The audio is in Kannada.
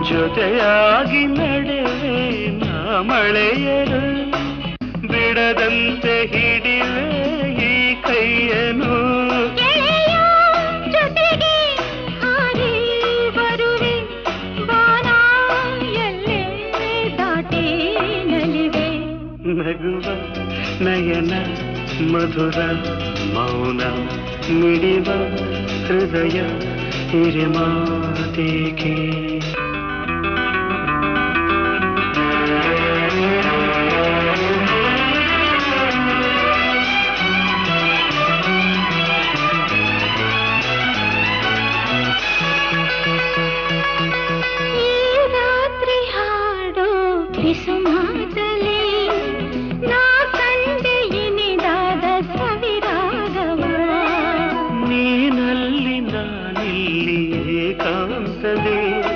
ಜೊತೆಯಾಗಿ ನಡೆವೆ ನಾ ಮಳೆಯರು ಬಿಡದಂತೆ ಹಿಡಿವೆ ಈ ಕೈಯನು ಜೊತೆಗೆ ಹಾರಿ ಬರುವೆ ಬಾನ ಎಲ್ಲೇ ದಾಟಿ ನಲಿವೆ ನಗುವ ನಯನ ಮಧುರ ಮೌನ ಮಿಡಿವ ಹೃದಯ ಹಿರಿಮಾತೇಕೆ